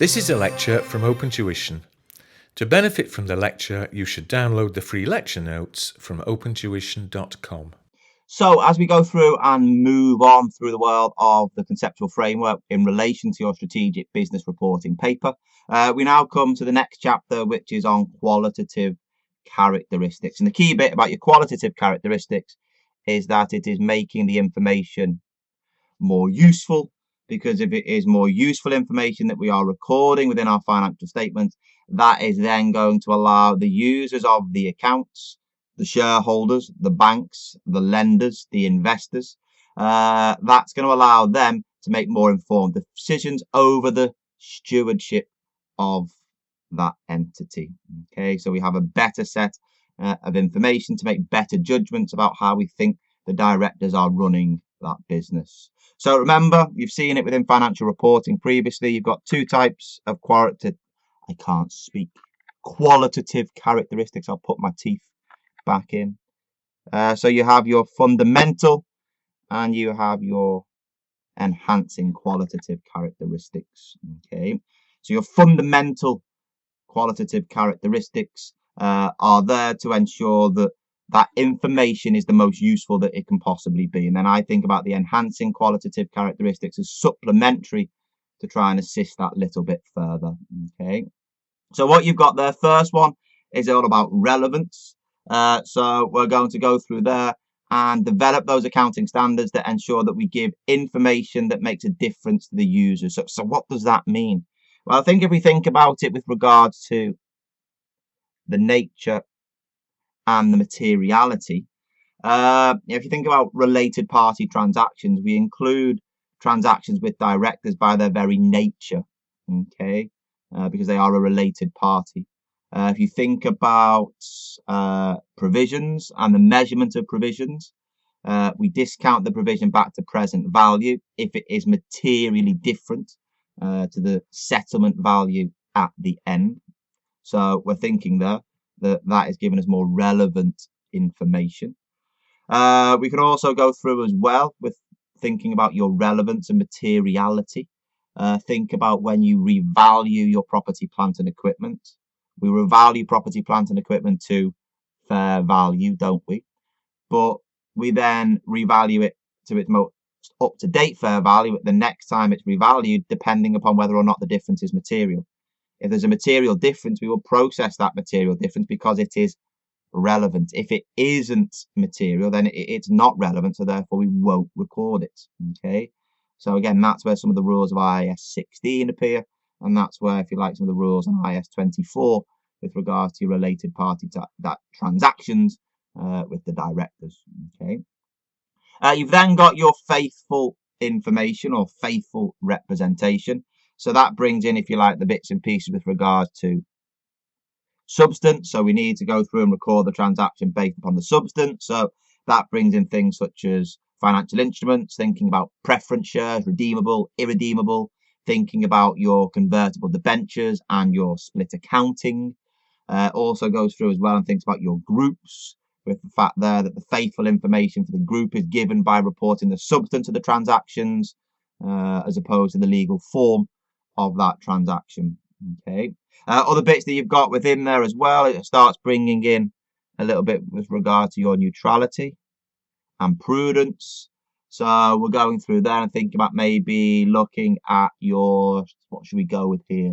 This is a lecture from Open Tuition. To benefit from the lecture, you should download the free lecture notes from opentuition.com. So as we go through and move on through the world of the conceptual framework in relation to your strategic business reporting paper, we now come to the next chapter, which is on qualitative characteristics. And the key bit about your qualitative characteristics is that it is making the information more useful, because if it is more useful information that we are recording within our financial statements, that is then going to allow the users of the accounts, the shareholders, the banks, the lenders, the investors, that's going to allow them to make more informed decisions over the stewardship of that entity. Okay, so we have a better set of information to make better judgments about how we think the directors are running that business. So remember, you've seen it within financial reporting previously. You've got two types of qualitative characteristics. I'll put my teeth back in. So you have your fundamental and you have your enhancing qualitative characteristics. Okay, so your fundamental qualitative characteristics are there to ensure that information is the most useful that it can possibly be. And then I think about the enhancing qualitative characteristics as supplementary to try and assist that little bit further. Okay, so what you've got there, first one is all about relevance. So we're going to go through there and develop those accounting standards that ensure that we give information that makes a difference to the user. So what does that mean? Well, I think if we think about it with regards to the nature and the materiality, if you think about related party transactions, we include transactions with directors by their very nature, okay, because they are a related party. If you think about provisions and the measurement of provisions, we discount the provision back to present value if it is materially different to the settlement value at the end. So we're thinking there that is giving us more relevant information. We can also go through as well with thinking about your relevance and materiality. Think about when you revalue your property, plant and equipment. We revalue property, plant and equipment to fair value, don't we? But we then revalue it to its most up-to-date fair value at the next time it's revalued, depending upon whether or not the difference is material. If there's a material difference, we will process that material difference because it is relevant. If it isn't material, then it's not relevant, so therefore we won't record it. Okay, so again, that's where some of the rules of IAS 16 appear, and that's where, if you like, some of the rules on IAS 24 with regards to related party transactions with the directors. Okay, you've then got your faithful information or faithful representation. So that brings in, if you like, the bits and pieces with regards to substance. So we need to go through and record the transaction based upon the substance. So that brings in things such as financial instruments, thinking about preference shares, redeemable, irredeemable, thinking about your convertible debentures and your split accounting. Also goes through as well and thinks about your groups, with the fact there that the faithful information for the group is given by reporting the substance of the transactions as opposed to the legal form of that transaction. Okay, other bits that you've got within there as well, it starts bringing in a little bit with regard to your neutrality and prudence. So we're going through there and thinking about maybe looking at your, what should we go with here?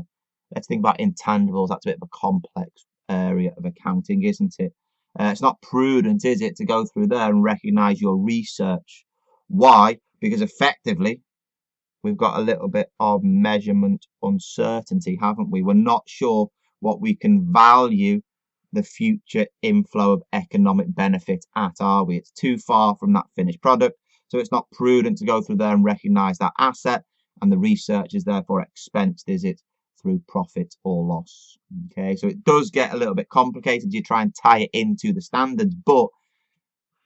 Let's think about intangibles. That's a bit of a complex area of accounting, isn't it? It's not prudent, is it, to go through there and recognize your research. Why? Because effectively we've got a little bit of measurement uncertainty, haven't we? We're not sure what we can value the future inflow of economic benefit at, are we? It's too far from that finished product, so it's not prudent to go through there and recognize that asset, and the research is therefore expensed, is it, through profit or loss. Okay, so it does get a little bit complicated. You try and tie it into the standards, but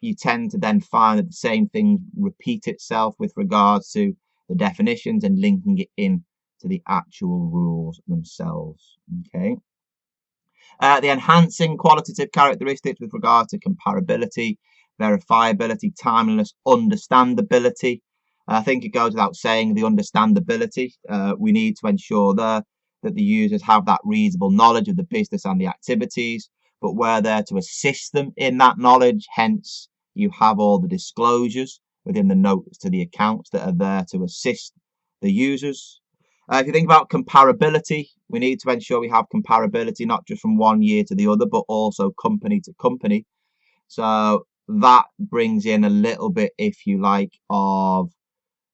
you tend to then find that the same thing repeat itself with regards to the definitions and linking it in to the actual rules themselves. Okay, the enhancing qualitative characteristics with regard to comparability, verifiability, timeliness, understandability. I think it goes without saying the understandability. We need to ensure there that the users have that reasonable knowledge of the business and the activities, but we're there to assist them in that knowledge. Hence, you have all the disclosures within the notes to the accounts that are there to assist the users. If you think about comparability, we need to ensure we have comparability not just from one year to the other, but also company to company. So that brings in a little bit, if you like, of,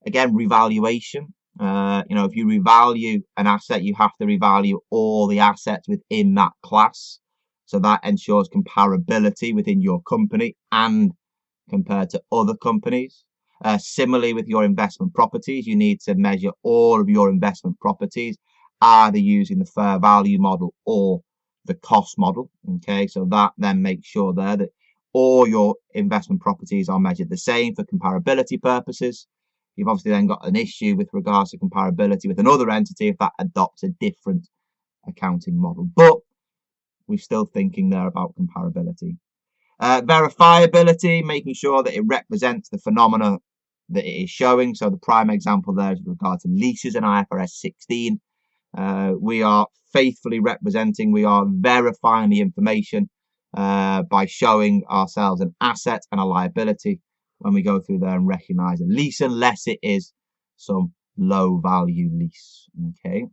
again, revaluation. If you revalue an asset, you have to revalue all the assets within that class. So that ensures comparability within your company and compared to other companies. Similarly, with your investment properties, you need to measure all of your investment properties, either using the fair value model or the cost model. Okay, so that then makes sure there that all your investment properties are measured the same for comparability purposes. You've obviously then got an issue with regards to comparability with another entity if that adopts a different accounting model. But we're still thinking there about comparability. Verifiability, making sure that it represents the phenomena that it is showing. So the prime example there is with regard to leases in IFRS 16. We are faithfully representing, we are verifying the information by showing ourselves an asset and a liability when we go through there and recognize a lease, unless it is some low value lease. Okay.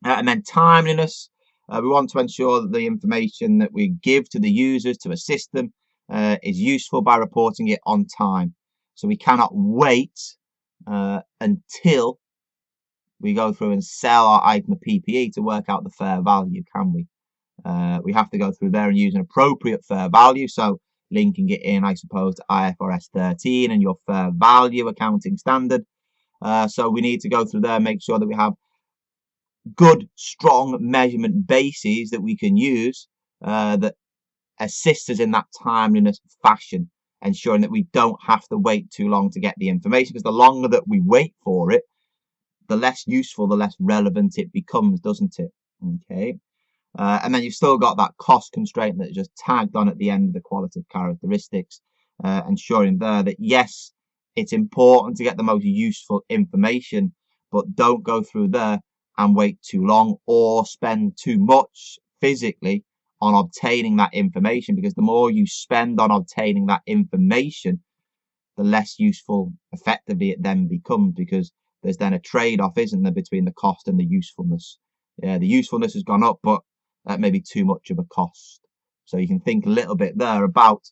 And then timeliness. We want to ensure that the information that we give to the users to assist them is useful by reporting it on time. So we cannot wait until we go through and sell our item of PPE to work out the fair value, can we? We have to go through there and use an appropriate fair value. So linking it in, I suppose, to IFRS 13 and your fair value accounting standard. So we need to go through there and make sure that we have good, strong measurement bases that we can use that assist us in that timeliness fashion, ensuring that we don't have to wait too long to get the information, because the longer that we wait for it, the less useful, the less relevant it becomes, doesn't it? Okay. And then you've still got that cost constraint that is just tagged on at the end of the qualitative characteristics, ensuring there that, yes, it's important to get the most useful information, but don't go through there and wait too long or spend too much physically on obtaining that information, because the more you spend on obtaining that information, the less useful effectively it then becomes, because there's then a trade-off, isn't there, between the cost and the usefulness. Yeah, the usefulness has gone up, but that may be too much of a cost. So you can think a little bit there about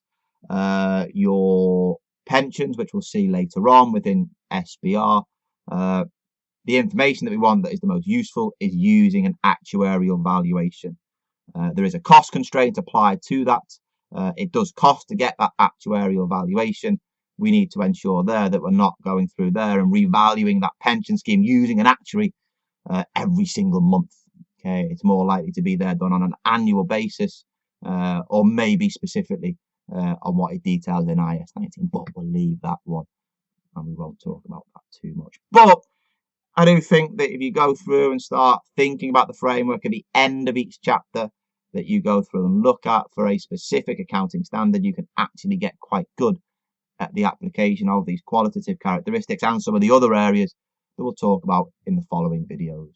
your pensions, which we'll see later on within SBR. The information that we want that is the most useful is using an actuarial valuation. There is a cost constraint applied to that. It does cost to get that actuarial valuation. We need to ensure there that we're not going through there and revaluing that pension scheme using an actuary every single month. Okay, it's more likely to be there done on an annual basis, or maybe specifically on what it details in IAS 19, but we'll leave that one and we won't talk about that too much. But I do think that if you go through and start thinking about the framework at the end of each chapter that you go through and look at for a specific accounting standard, you can actually get quite good at the application of these qualitative characteristics and some of the other areas that we'll talk about in the following videos.